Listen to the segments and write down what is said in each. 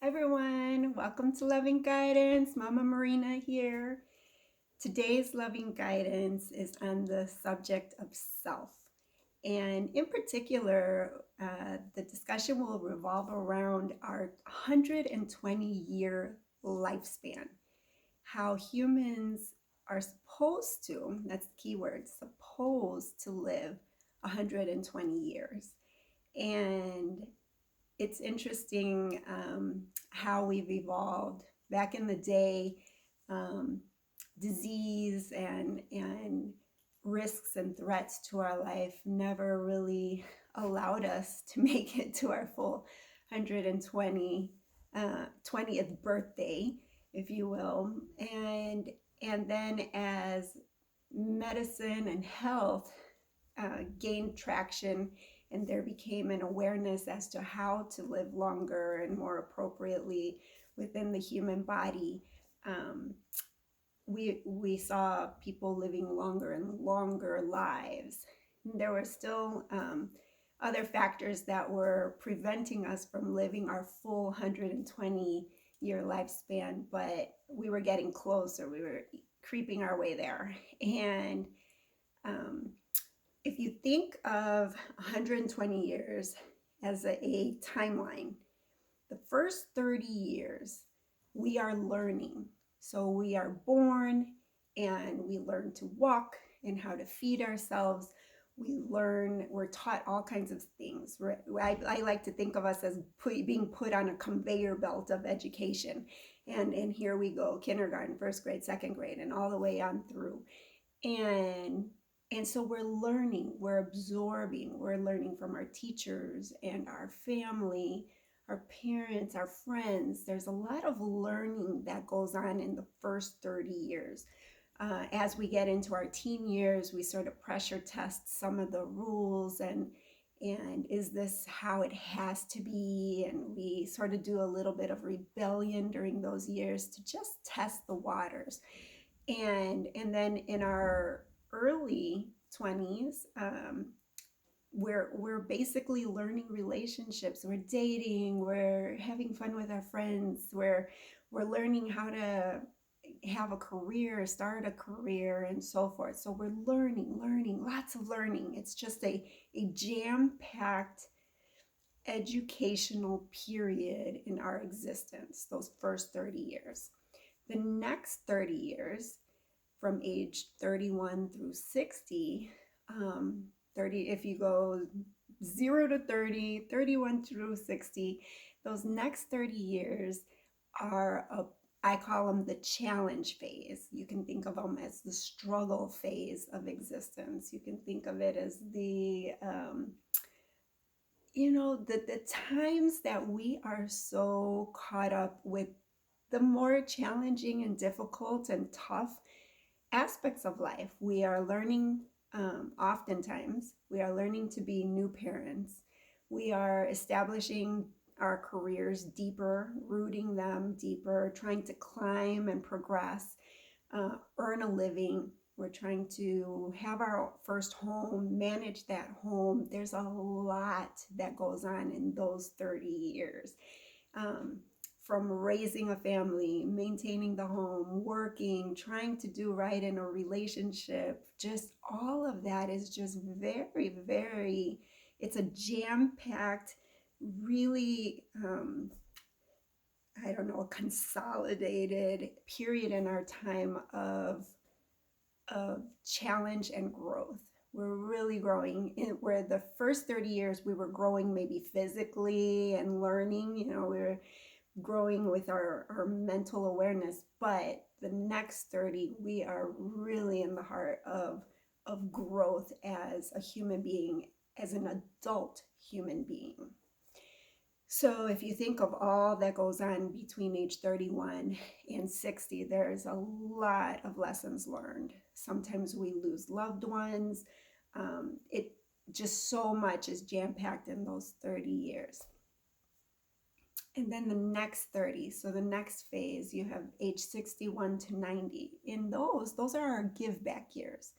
everyone, welcome to Loving Guidance. Mama Marina here. Today's loving guidance is on the subject of self. And in particular, the discussion will revolve around our 120-year lifespan. How humans are supposed to, that's the key word, supposed to live 120 years. And it's interesting how we've evolved. Back in the day, um, disease and risks and threats to our life never really allowed us to make it to our full 120th birthday, if you will. And then as medicine and health gained traction and there became an awareness as to how to live longer and more appropriately within the human body, we saw people living longer and longer lives. There were still other factors that were preventing us from living our full 120-year lifespan, but we were getting closer. We were creeping our way there. And if you think of 120 years as a timeline, the first 30 years, we are learning. So we are born and we learn to walk and how to feed ourselves. We're taught all kinds of things. I like to think of us as being put on a conveyor belt of education. And here we go, kindergarten, first grade, second grade, and all the way on through. And so we're learning, we're absorbing, we're learning from our teachers and our family, our parents, our friends. There's a lot of learning that goes on in the first 30 years. As we get into our teen years, we sort of pressure test some of the rules and is this how it has to be? And we sort of do a little bit of rebellion during those years to just test the waters. And then in our early 20s, we're basically learning relationships. We're dating, we're having fun with our friends, we're learning how to have a career, start a career, and so forth. So we're learning, lots of learning. It's just a jam-packed educational period in our existence, those first 30 years. The next 30 years, from age 31 through 60, 30, if you go 0 to 30, 31 through 60, those next 30 years are I call them the challenge phase. You can think of them as the struggle phase of existence. You can think of it as the times that we are so caught up with the more challenging and difficult and tough aspects of life. We are learning, oftentimes, we are learning to be new parents. We are establishing our careers deeper, rooting them deeper, trying to climb and progress, earn a living. We're trying to have our first home, manage that home. There's a lot that goes on in those 30 years. From raising a family, maintaining the home, working, trying to do right in a relationship, just all of that is just very, very, it's a jam-packed, really, a consolidated period in our time of challenge and growth. We're really growing. Where the first 30 years we were growing maybe physically and learning, we were growing with our mental awareness, but the next 30, we are really in the heart of growth as a human being, as an adult human being. So if you think of all that goes on between age 31 and 60, there's a lot of lessons learned. Sometimes we lose loved ones. It just so much is jam-packed in those 30 years. And then the next 30, so the next phase, you have age 61 to 90. In those are our give back years.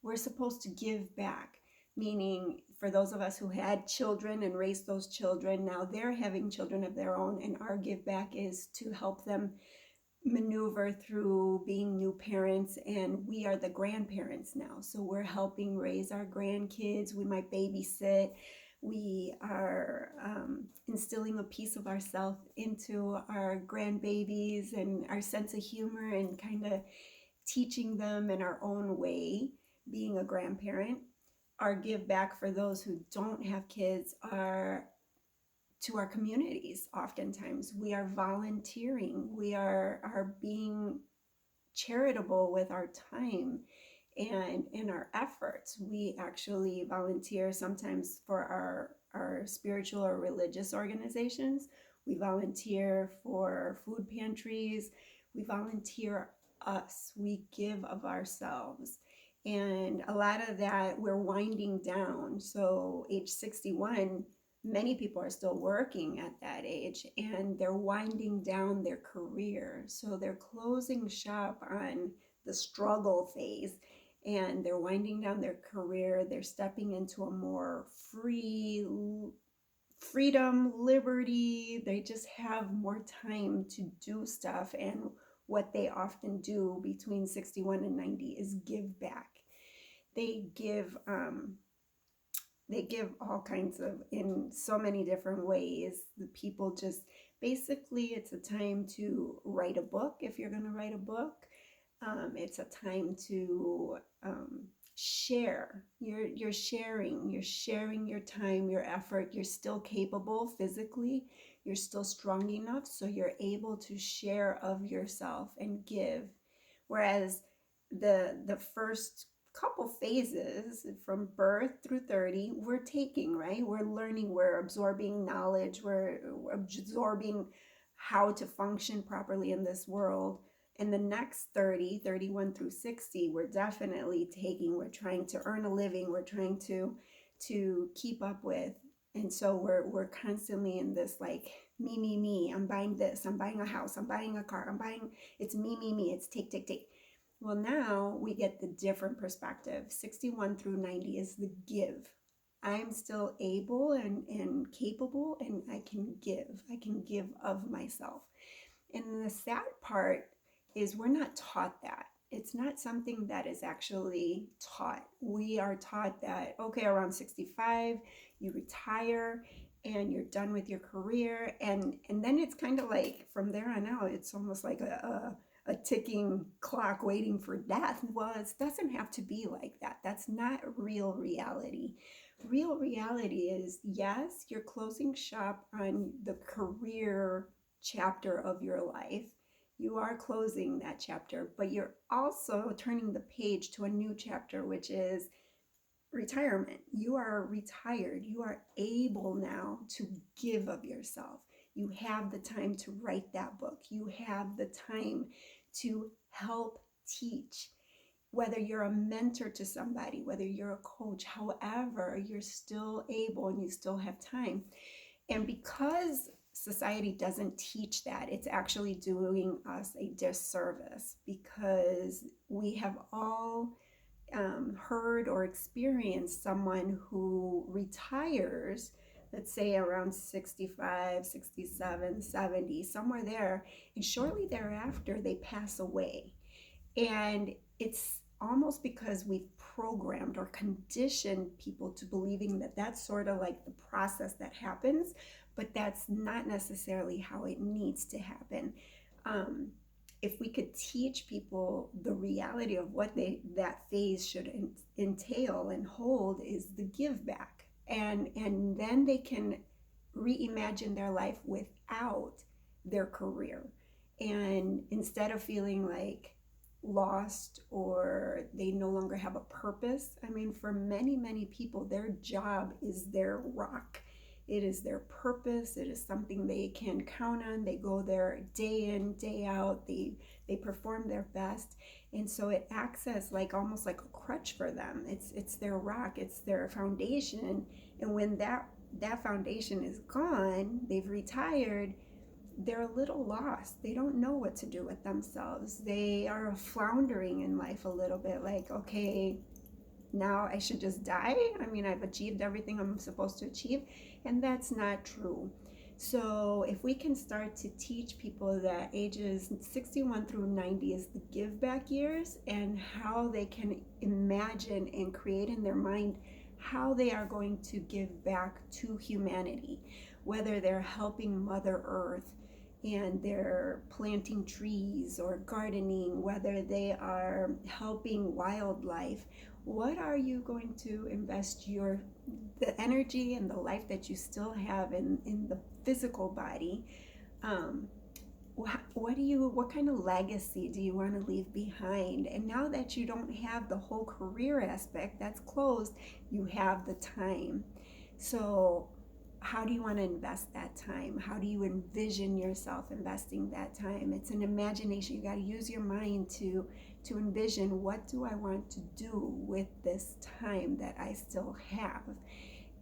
We're supposed to give back, meaning for those of us who had children and raised those children, now they're having children of their own, and our give back is to help them maneuver through being new parents, and we are the grandparents now, so we're helping raise our grandkids. We might babysit. We are instilling a piece of ourselves into our grandbabies and our sense of humor, and kind of teaching them in our own way, being a grandparent. Our give back for those who don't have kids are to our communities. Oftentimes we are volunteering, we are being charitable with our time and in our efforts. We actually volunteer sometimes for our spiritual or religious organizations. We volunteer for food pantries. We volunteer us. We give of ourselves. And a lot of that we're winding down. So age 61, many people are still working at that age, and they're winding down their career. So they're closing shop on the struggle phase, and they're winding down their career. They're stepping into a more freedom, liberty. They just have more time to do stuff. And what they often do between 61 and 90 is give back. They give all kinds of, in so many different ways. The people just, basically, it's a time to write a book if you're going to write a book. It's a time to share. You're sharing your time, your effort. You're still capable physically. You're still strong enough, so you're able to share of yourself and give. Whereas the first couple phases from birth through 30, we're taking, right? We're learning, we're absorbing knowledge, we're absorbing how to function properly in this world. In the next 30, 31 through 60, we're definitely taking, we're trying to earn a living, we're trying to keep up with. And so we're constantly in this like me. I'm buying this, I'm buying a house, I'm buying a car, it's me, it's take. Well, now we get the different perspective. 61 through 90 is the give. I'm still able and capable, and I can give of myself. And the sad part is we're not taught that. It's not something that is actually taught. We are taught that, okay, around 65, you retire and you're done with your career. And then it's kind of like from there on out, it's almost like a ticking clock waiting for death. Well, it doesn't have to be like that. That's not real reality. Real reality is, yes, you're closing shop on the career chapter of your life. You are closing that chapter, but you're also turning the page to a new chapter, which is retirement. You are retired. You are able now to give of yourself. You have the time to write that book. You have the time to help teach. Whether you're a mentor to somebody, whether you're a coach, however, you're still able and you still have time. And because society doesn't teach that, it's actually doing us a disservice, because we have all heard or experienced someone who retires, let's say around 65, 67, 70, somewhere there, and shortly thereafter they pass away. And it's almost because we've programmed or conditioned people to believing that that's sort of like the process that happens, but that's not necessarily how it needs to happen. If we could teach people the reality of what that phase should entail and hold, is the give back, and then they can reimagine their life without their career, and instead of feeling like lost or they no longer have a purpose. I mean, for many people, their job is their rock. It is their purpose. It is something they can count on. They go there day in, day out. They perform their best. And so it acts as like almost like a crutch for them. It's their rock. It's their foundation. And when that foundation is gone, they've retired, they're a little lost. They don't know what to do with themselves. They are floundering in life a little bit, like, okay, now I should just die. I mean, I've achieved everything I'm supposed to achieve, and that's not true. So if we can start to teach people that ages 61 through 90 is the give back years, and how they can imagine and create in their mind how they are going to give back to humanity, whether they're helping Mother Earth and they're planting trees or gardening, whether they are helping wildlife. What are you going to invest the energy and the life that you still have in the physical body? What kind of legacy do you want to leave behind? And now that you don't have the whole career aspect that's closed, you have the time. So how do you want to invest that time? How do you envision yourself investing that time? It's an imagination. You got to use your mind to envision, what do I want to do with this time that I still have?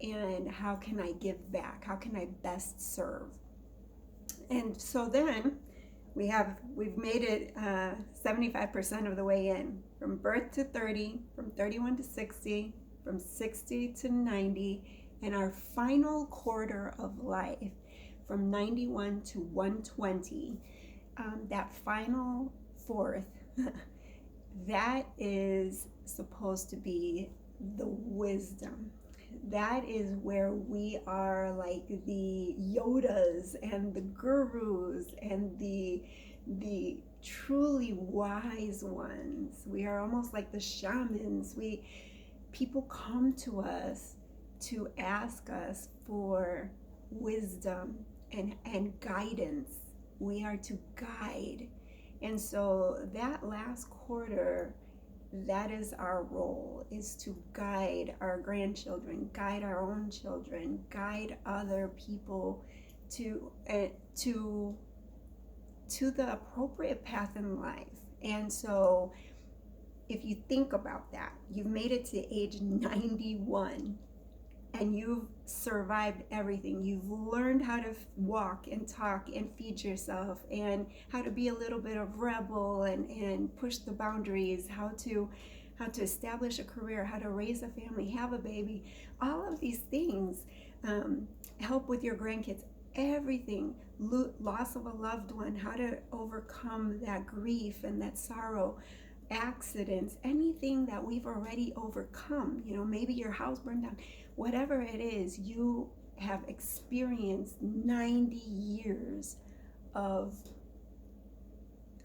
And how can I give back? How can I best serve? And so then we've made it 75% of the way in, from birth to 30, from 31 to 60, from 60 to 90, and our final quarter of life, from 91 to 120. That final fourth, that is supposed to be the wisdom. That is where we are like the Yodas and the gurus and the truly wise ones. We are almost like the shamans. People come to us to ask us for wisdom and guidance. We are to guide. And so that last quarter, that is our role, is to guide our grandchildren, guide our own children, guide other people to the appropriate path in life. And so if you think about that, you've made it to age 91 and you've survived everything. You've learned how to walk and talk and feed yourself, and how to be a little bit of rebel and push the boundaries, how to establish a career, how to raise a family, have a baby, all of these things, help with your grandkids, everything, loss of a loved one, how to overcome that grief and that sorrow, accidents, anything that we've already overcome. Maybe your house burned down. Whatever it is, you have experienced 90 years of,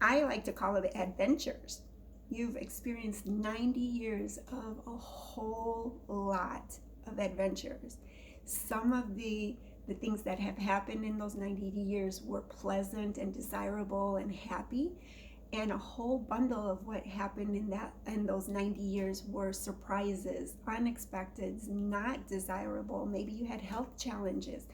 I like to call it adventures. You've experienced 90 years of a whole lot of adventures. Some of the things that have happened in those 90 years were pleasant and desirable and happy. And a whole bundle of what happened in those 90 years were surprises, unexpected, not desirable. Maybe you had health challenges,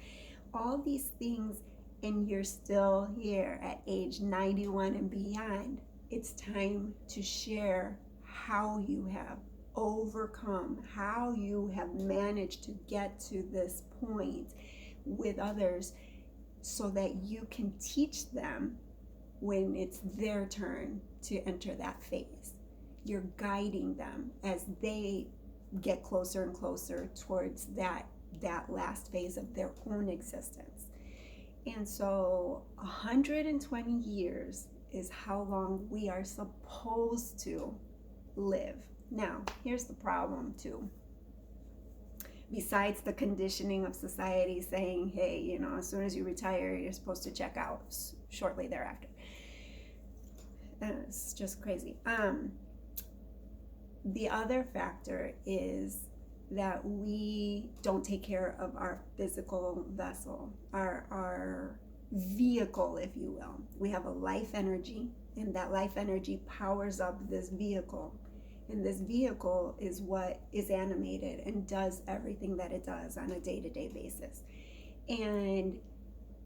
all these things, and you're still here at age 91 and beyond. It's time to share how you have overcome, how you have managed to get to this point with others, so that you can teach them when it's their turn to enter that phase. You're guiding them as they get closer and closer towards that last phase of their own existence. And so 120 years is how long we are supposed to live. Now, here's the problem too. Besides the conditioning of society saying, hey, as soon as you retire, you're supposed to check out shortly thereafter. It's just crazy. The other factor is that we don't take care of our physical vessel, our vehicle, if you will. We have a life energy, and that life energy powers up this vehicle. And this vehicle is what is animated and does everything that it does on a day-to-day basis. And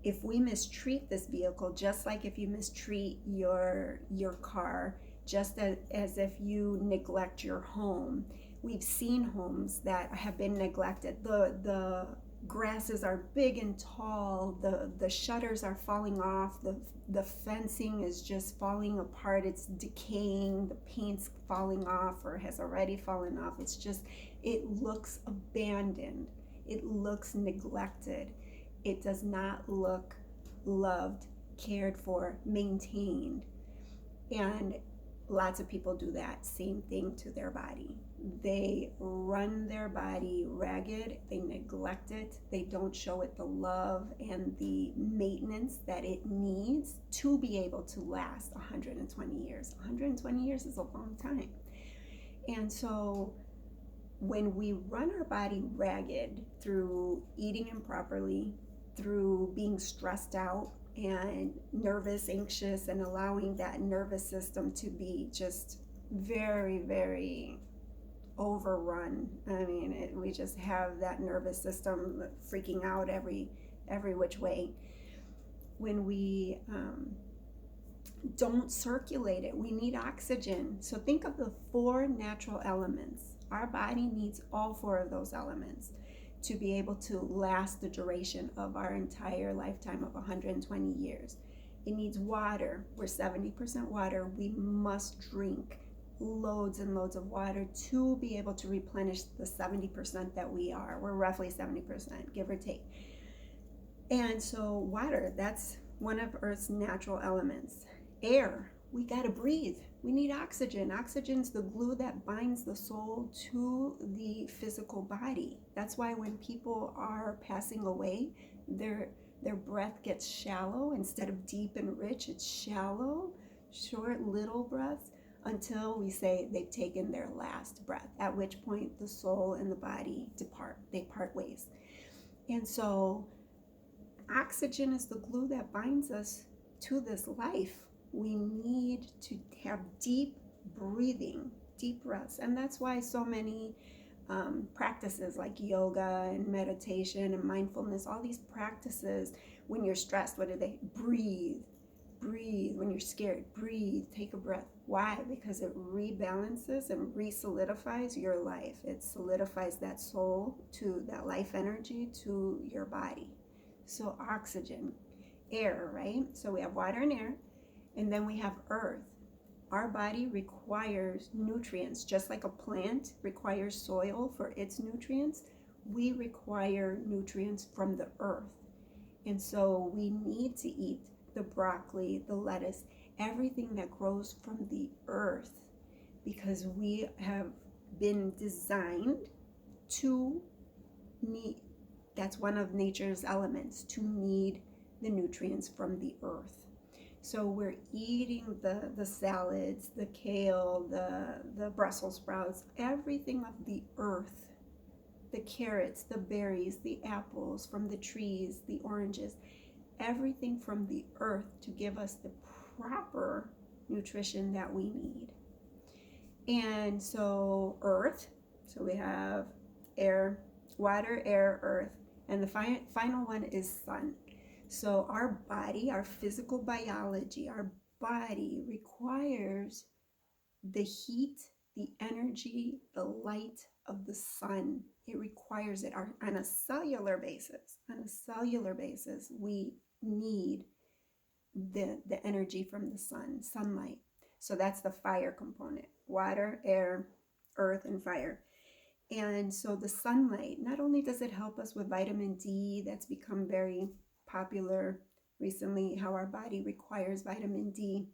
if we mistreat this vehicle, just like if you mistreat your car, just as if you neglect your home, we've seen homes that have been neglected. The grasses are big and tall, the shutters are falling off, the fencing is just falling apart, it's decaying, the paint's falling off or has already fallen off. It's just, it looks abandoned, it looks neglected, it does not look loved, cared for, maintained. And lots of people do that same thing to their body. They run their body ragged, they neglect it, they don't show it the love and the maintenance that it needs to be able to last 120 years. 120 years is a long time. And so when we run our body ragged through eating improperly, through being stressed out and nervous, anxious, and allowing that nervous system to be just very, very overrun. I mean, we just have that nervous system freaking out every which way. When we don't circulate it, we need oxygen. So think of the 4 natural elements. Our body needs all 4 of those elements to be able to last the duration of our entire lifetime of 120 years. It needs water. We're 70% water. We must drink loads and loads of water to be able to replenish the 70% that we are. We're roughly 70%, give or take. And so water, that's one of Earth's natural elements. Air, we gotta breathe. We need oxygen. Oxygen's the glue that binds the soul to the physical body. That's why when people are passing away, their breath gets shallow. Instead of deep and rich, it's shallow, short, little breaths, until we say they've taken their last breath, at which point the soul and the body depart. They part ways. And so oxygen is the glue that binds us to this life. We need to have deep breathing, deep rest. And that's why so many practices like yoga and meditation and mindfulness, all these practices, when you're stressed, what do they? Breathe. When you're scared, breathe, take a breath. Why? Because it rebalances and re-solidifies your life. It solidifies that soul to that life energy to your body. So oxygen, air, right? So we have water and air, and then we have earth. Our body requires nutrients, just like a plant requires soil for its nutrients. We require nutrients from the earth. And so we need to eat the broccoli, the lettuce, everything that grows from the earth, because we have been designed to need, that's one of nature's elements, to need the nutrients from the earth. So we're eating the salads, the kale, the Brussels sprouts, everything of the earth, the carrots, the berries, the apples from the trees, the oranges, everything from the earth to give us the proper nutrition that we need. And so earth, so we have air, water, air, earth, and the final one is sun. So our body, our physical biology, our body requires the heat, the energy, the light of the sun. It requires it on a cellular basis. On a cellular basis, we need the energy from the sun, sunlight. So that's the fire component: water, air, earth, and fire. And so the sunlight, not only does it help us with vitamin D, that's become very popular recently, how our body requires vitamin D,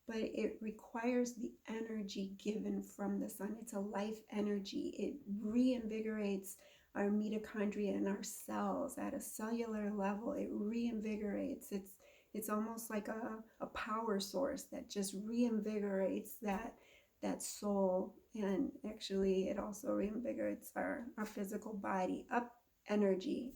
but it requires the energy given from the sun. It's a life energy. It reinvigorates our mitochondria and our cells at a cellular level. It reinvigorates. It's almost like a power source that just reinvigorates that soul. And actually it also reinvigorates our physical body, up energy.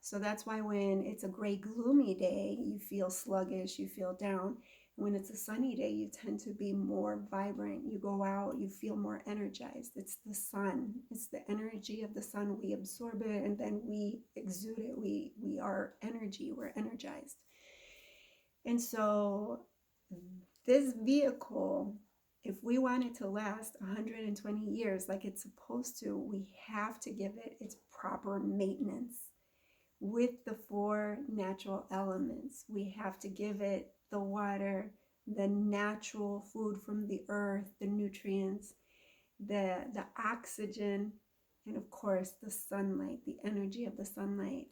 So that's why when it's a gray, gloomy day, you feel sluggish, you feel down. When it's a sunny day, you tend to be more vibrant. You go out, you feel more energized. It's the sun. It's the energy of the sun. We absorb it and then we exude it. We are energy. We're energized. And so this vehicle, if we want it to last 120 years like it's supposed to, we have to give it its proper maintenance. with the four natural elements. We have to give it the water, the natural food from the earth, the nutrients, the oxygen, and of course the sunlight, the energy of the sunlight.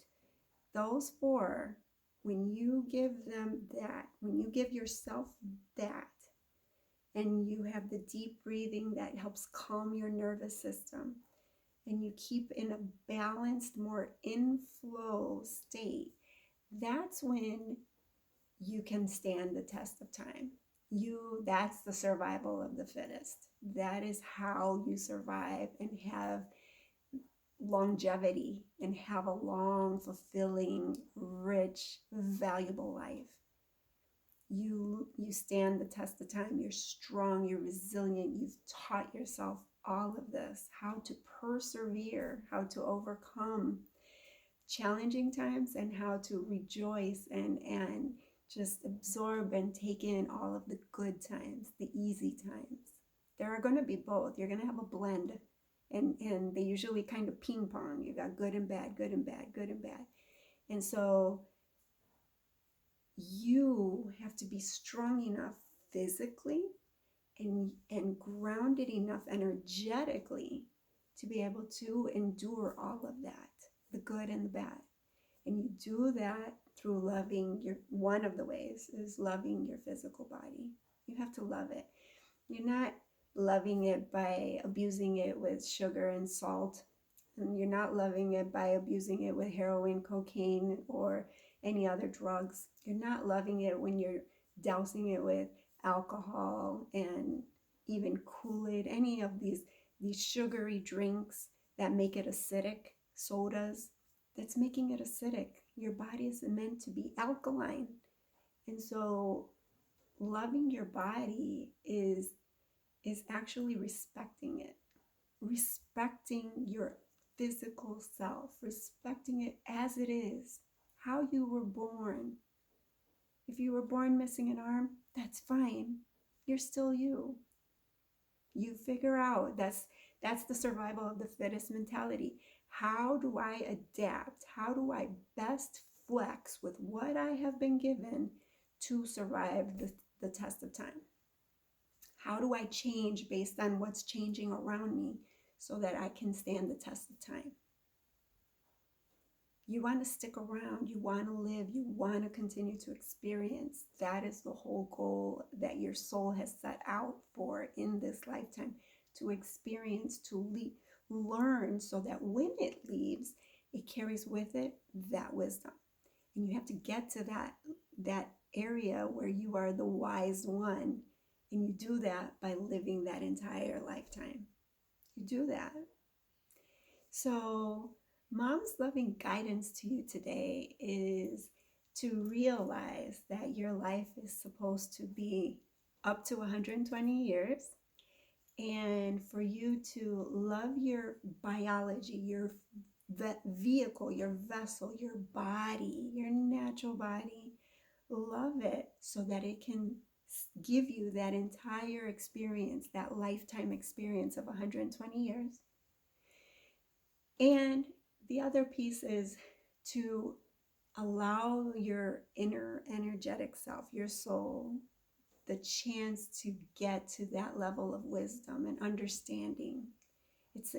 Those four, when you give them that, when you give yourself that, and you have the deep breathing that helps calm your nervous system, and you keep in a balanced, more inflow state, that's when you can stand the test of time. That's the survival of the fittest. That is how you survive and have longevity and have a long, fulfilling, rich, valuable life. You stand the test of time. You're strong, you're resilient. You've taught yourself all of this, how to persevere, how to overcome challenging times, and how to rejoice and just absorb and take in all of the good times, the easy times. There are going to be both. You're going to have a blend, and they usually kind of ping pong. You got good and bad, good and bad, good and bad. And so you have to be strong enough physically and grounded enough energetically to be able to endure all of that, the good and the bad. And you do that through loving one of the ways is loving your physical body. You have to love it. You're not loving it by abusing it with sugar and salt. And you're not loving it by abusing it with heroin, cocaine, or any other drugs. You're not loving it when you're dousing it with alcohol and even Kool-Aid, any of these sugary drinks that make it acidic, sodas, that's making it acidic. Your body is meant to be alkaline. And so loving your body is actually respecting it, respecting your physical self, respecting it as it is, how you were born. If you were born missing an arm, that's fine. You're still you. You figure out. That's the survival of the fittest mentality. How do I adapt? How do I best flex with what I have been given to survive the test of time? How do I change based on what's changing around me so that I can stand the test of time? You want to stick around, you want to live, you want to continue to experience. That is the whole goal that your soul has set out for in this lifetime, to experience, to learn, so that when it leaves, it carries with it that wisdom. And you have to get to that area where you are the wise one. And you do that by living that entire lifetime. You do that. So Mom's loving guidance to you today is to realize that your life is supposed to be up to 120 years, and for you to love your biology, your vehicle, your vessel, your body, your natural body. Love it so that it can give you that entire experience, that lifetime experience of 120 years. And the other piece is to allow your inner energetic self, your soul, the chance to get to that level of wisdom and understanding. It's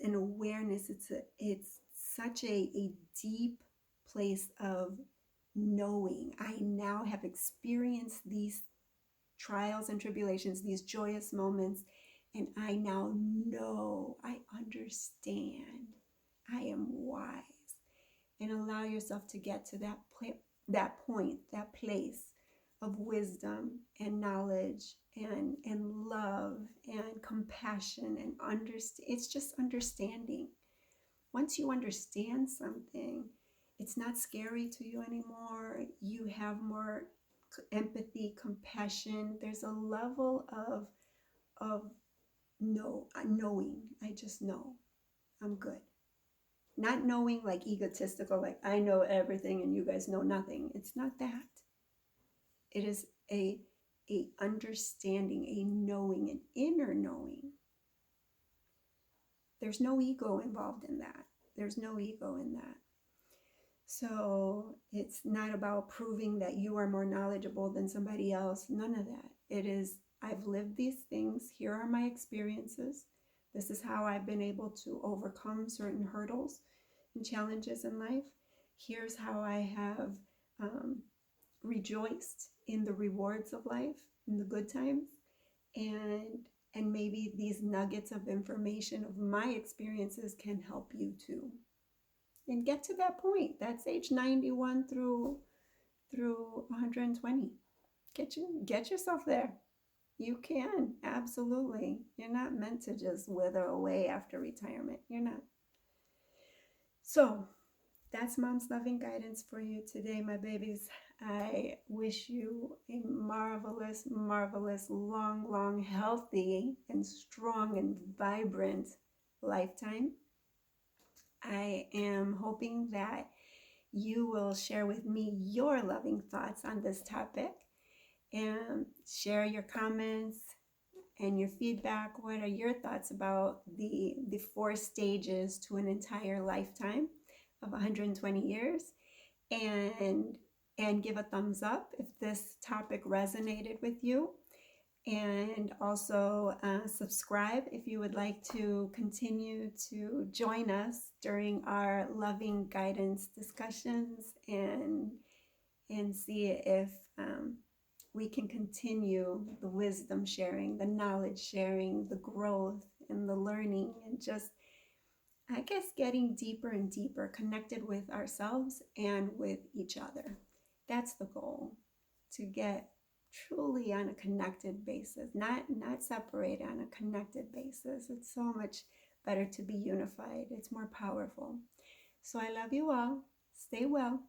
an awareness. It's such a deep place of knowing. I now have experienced these trials and tribulations, these joyous moments, and I now know, I understand, I am wise. And allow yourself to get to that point, that place of wisdom and knowledge and love and compassion and understand. It's just understanding. Once you understand something, it's not scary to you anymore. You have more empathy, compassion. There's a level of knowing. I just know I'm good. Not knowing like egotistical, like I know everything and you guys know nothing. It's not that. It is a understanding, a knowing, an inner knowing. There's no ego involved in that. There's no ego in that. So it's not about proving that you are more knowledgeable than somebody else. None of that. It is, I've lived these things. Here are my experiences. This is how I've been able to overcome certain hurdles and challenges in life. Here's how I have rejoiced in the rewards of life, in the good times. And maybe these nuggets of information of my experiences can help you too. And get to that point. That's age 91 through 120. Get yourself there. You can, absolutely. You're not meant to just wither away after retirement. You're not. So that's Mom's Loving Guidance for you today, my babies. I wish you a marvelous, marvelous, long, healthy, and strong and vibrant lifetime. I am hoping that you will share with me your loving thoughts on this topic and share your comments and your feedback. What are your thoughts about the 4 stages to an entire lifetime of 120 years? And give a thumbs up if this topic resonated with you. And also subscribe if you would like to continue to join us during our loving guidance discussions and see if we can continue the wisdom sharing, the knowledge sharing, the growth and the learning, and just, I guess, getting deeper and deeper connected with ourselves and with each other. That's the goal, to get truly on a connected basis, not separated, on a connected basis. It's so much better to be unified. It's more powerful. So I love you all. Stay well.